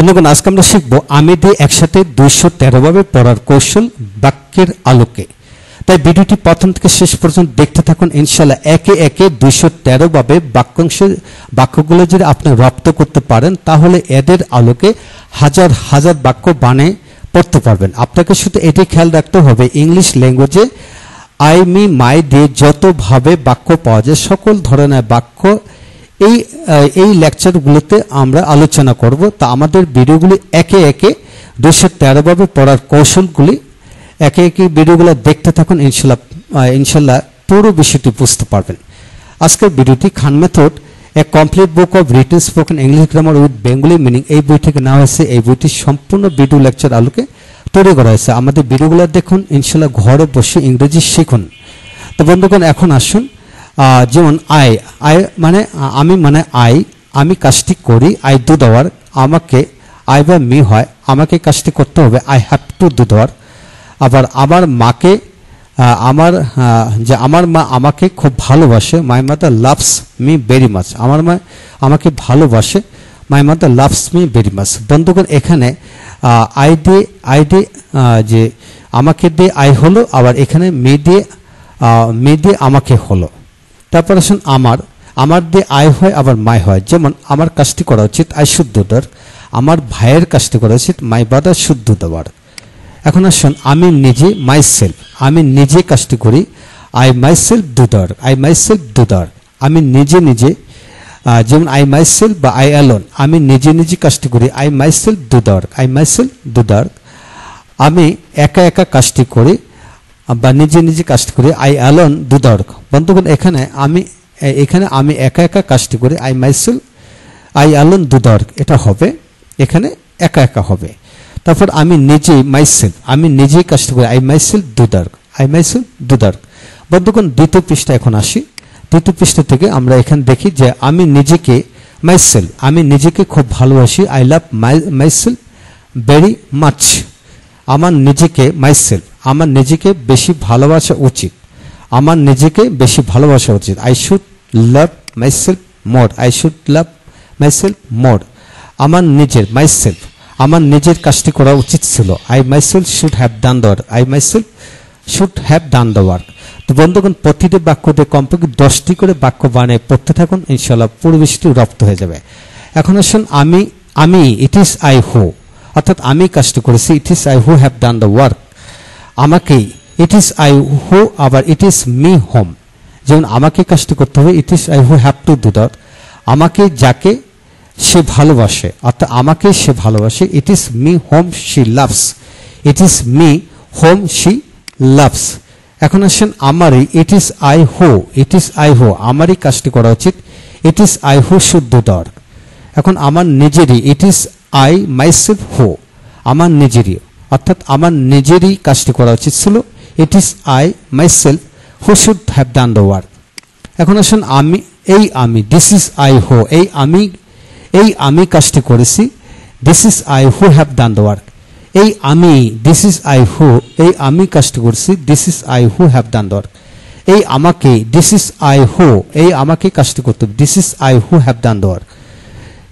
বন্ধুগণ, আজকে আমরা শিখব আমি দিয়ে একসাথে 213 ভাবে পড়ার কৌশল বাক্যের আলোকে। তাই ভিডিওটি প্রথম থেকে শেষ পর্যন্ত দেখতে থাকুন। ইনশাআল্লাহ একে একে 213 ভাবে বাক্যগুলো যদি আপনি রপ্ত করতে পারেন তাহলে এদের আলোকে হাজার হাজার বাক্য বানিয়ে পড়তে পারবেন। আপনাকে শুধু এটি খেয়াল রাখতে হবে, ইংলিশ ল্যাঙ্গুয়েজে আই মি মাই দিয়ে যতভাবে বাক্য পাওয়া যায় সকল ধরনের বাক্য এই লেকচারগুলোতে আমরা আলোচনা করব। তা আমাদের ভিডিওগুলি একে একে 213 ভাবে পড়ার কৌশলগুলি একে একে ভিডিওগুলো দেখতে থাকুন। ইনশাল্লাহ পুরো বিষয়টি বুঝতে পারবেন। আজকের ভিডিওটি Khan method a complete book of written spoken English grammar with Bengali meaning এই বই থেকে নেওয়া হয়েছে। এই বইটি সম্পূর্ণ ভিডিও লেকচার আলোকে তৈরি করা হয়েছে। আমাদের ভিডিওগুলো দেখুন, ইনশাল্লাহ ঘরে বসে ইংরেজি শিখুন। তো বন্ধুগণ, এখন আসুন, যেমন আই মানে আমি কাজটি করি, আই ডু দ্য ওয়ার্ক। আমাকে আই বা মি হয়, আমাকে কাজটি করতে হবে, I have to do the work. আবার আমার মাকে আমার মা আমাকে খুব ভালোবাসে, my mother loves me very much. আমার মা আমাকে ভালোবাসে, my mother loves me very much. বন্ধুগণ, এখানে আই দিয়ে যে আমাকে দিয়ে আই হলো, আবার এখানে মে দিয়ে আমাকে হলো। তারপর আসুন আমার দিয়ে আই হয় আবার মাই হয়। যেমন আমার কাজটি করা উচিত, I should do the work. আমার ভাইয়ের কাজটি করা উচিত, my brother should do the work. এখন আসুন আমি নিজে, মাই সেলফ, আমি নিজে কাজটি করি, I my self do the work, I my self do the work. আমি নিজে যেমন আই মাই সেলফ বা আই অ্যালোন, আমি নিজে কাজটি করি, I my self do the work, I my self do the work. আমি একা কাজটি করি বা নিজে কাজটি করি, I alone do the work. বন্ধুগণ, এখানে আমি একা কাজটি করি, I alone do the work, এটা হবে, এখানে একা হবে। তারপর আমি নিজে, মাইসেলফ, আমি নিজেই কাজটি করি, I myself do the work, I myself do the work. বন্ধুগণ, দ্বিতীয় পৃষ্ঠা এখন আসি। দ্বিতীয় পৃষ্ঠা থেকে আমরা এখানে দেখি যে আমি নিজেকে, মাইসেলফ, আমি নিজেকে খুব ভালোবাসি, I love myself very much. আমার নিজেকে, মাইসেলফ, আমার নিজেকে বেশি ভালোবাসা উচিত, আমার নিজেকে বেশি ভালোবাসা উচিত, I should love myself more, I should love myself more. আমার নিজের, মাইসেলফ, আমার নিজের কাজটি করা উচিত ছিল, I myself should have done the work, I myself should have done the work. তো বন্ধুগণ, প্রতিটি বাক্যতে কমপক্ষে 10টি করে বাক্য বানিয়ে পড়তে থাকুন, ইনশাআল্লাহ পুরো বিষয়টি রপ্ত হয়ে যাবে। এখন আসুন আমি ইট ইজ আই হু, অর্থাৎ আমি কাজটি করেছি, it is I who have done the work. আমাকেই, ইট ইজ আই হু, আবার ইট ইজ মি হোম। যেমন আমাকে কাজটি করতে হবে, it is I who have to do that. আমাকে যাকে সে ভালোবাসে, অর্থাৎ আমাকে সে ভালোবাসে, it is me home she loves, it is me home she loves. এখন আসেন আমারই, ইট ইজ আই হু, আমারই কাজটি করা উচিত, it is I who should do the work. এখন আমার নিজেরই, ইট ইজ আই মাইসেলফ হু, আমার নিজেরই, অর্থাৎ আমার নিজেরই কাজটি করা উচিত ছিল, it is I myself who should have done the work. এখন আসুন আমি, দিস ইজ আই হু, এই আমি কাজটি করেছি, this is I who have done the work. This is I হু, এই আমি কাজটি করেছি, this is I who have done the work. এই আমাকে, দিস ইজ আই হু, এই আমাকে কাজটি করতে হবে, this is I who have done the work.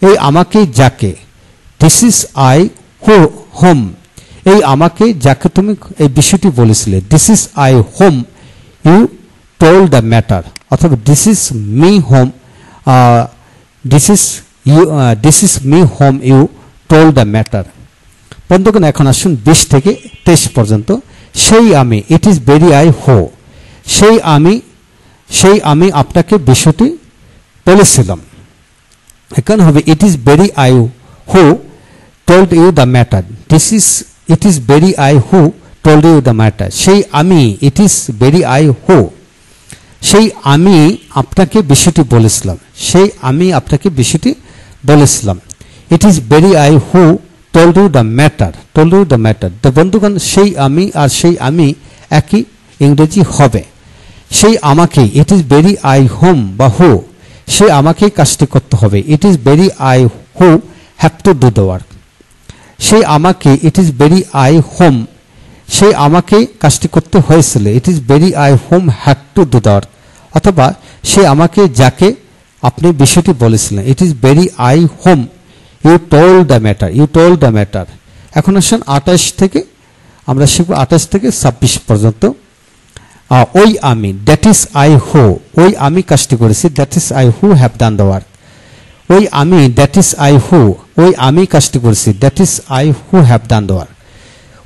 এই আমাকে যাকে, দিস ইজ আই হু হোম, এই আমাকে যাকে তুমি এই বিষয়টি বলেছিলে, this is I whom you told the matter, অথবা this is me whom, this is me whom you told the matter. বন্ধুগণ, এখন আসুন 20 থেকে 23 পর্যন্ত। সেই আমি, ইট ইজ ভেরি আই হো, সেই আমি আপনাকে বিষয়টি বলেছিলাম। এখানে হবে it is very I who told you the matter, it is very I who told you the matter. সেই আমি, it is very I who, সেই আমি আপনাকে বিষয়টি বলেছিলাম, সেই আমি আপনাকে বিষয়টি বলেছিলাম। It is very I who told you the matter, তো বন্ধুগণ, সেই আমি আর সেই আমি একই ইংরেজি হবে। সেই আমাকে, it is very I whom বা হু, সেই আমাকেই কাজটি করতে হবে, it is very I who have to do the work. সেই আমাকে, it is very I whom, সেই আমাকে কাজটি করতে হয়েছিল, it is very I whom have to do the work. অথবা সে আমাকে যাকে আপনি বিষয়টি বলেছিলেন, it is very I whom you told the matter, you told the matter. এখন আসেন 28 থেকে আমরা শিখব 28 থেকে 26 পর্যন্ত। ওই আমি, দ্যাট ইজ আই হু, ওই আমি কাজটি করেছি, that is I who have done the work. ওই আমি, দ্যাট ইজ আই হু, ওই আমি কাজটি করেছি, that is I who have done the work.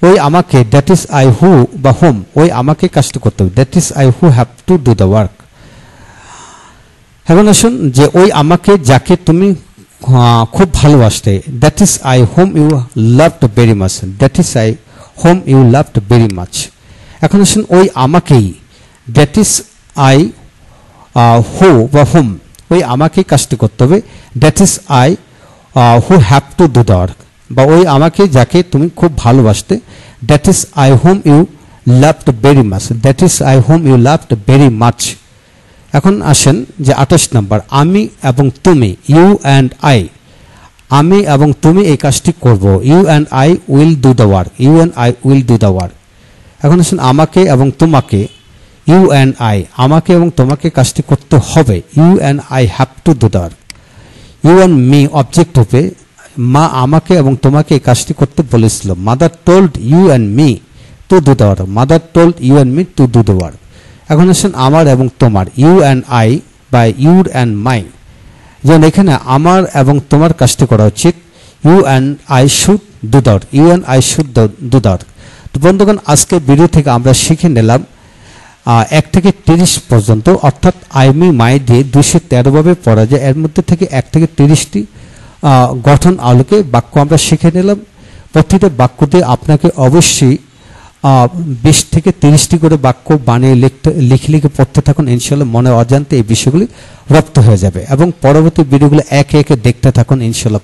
ওই আমাকে, দ্যাট ইজ আই হু বা হোম, ওই আমাকে কাজটি করতে হবে, that is I who have to do the work. এখন আসুন যে ওই আমাকে যাকে তুমি খুব ভালোবাসতে, that is I whom you loved very much, that is I whom you loved very much. এখন আসুন ওই আমাকেই, দ্যাট ইজ আই হু বা হোম, ওই আমাকেই কাজটি করতে হবে, that is I who have to do the work. বা ওই আমাকে যাকে তুমি খুব ভালোবাসতে, that is I whom you loved very much, that is I whom you loved very much. এখন আসেন যে 28 নম্বর, আমি এবং তুমি, ইউ অ্যান্ড আই, আমি এবং তুমি এই কাজটি করব, you and I will do the work, you and I will do the work. এখন আসেন আমাকে এবং তোমাকে, ইউ অ্যান্ড আই, আমাকে এবং তোমাকে কাজটি করতে হবে, you and I have to do the work. You and me object হবে, মা আমাকে এবং তোমাকে এই কাজটি করতে বলেছিল, mother told you and me to do the work, mother told you and me to do the work. এখন আসেন আমার এবং তোমার, ইউ অ্যান্ড আই বা ইউর অ্যান্ড মাই, যেমন এখানে আমার এবং তোমার কাজটি করা উচিত, you and I should do the work, you and I should do the work. তো বন্ধুগণ, আজকে ভিডিও থেকে আমরা শিখে নিলাম 1 থেকে 30 পর্যন্ত, অর্থাৎ আই মি মাই দিয়ে 213 ভাবে পড়া যায়। এর মধ্যে থেকে 1 থেকে 30টি গঠন আলোকে বাক্য আমরা শিখে নিলাম। প্রতিটা বাক্য দিয়ে আপনাকে অবশ্যই 20 থেকে 30টি করে বাক্য বানিয়ে লিখে পড়তে থাকুন, ইনশাল্লাহ মনে অজান্তে এই বিষয়গুলি রপ্ত হয়ে যাবে। এবং পরবর্তী ভিডিওগুলো একে একে দেখতে থাকুন, ইনশাল্লাহ।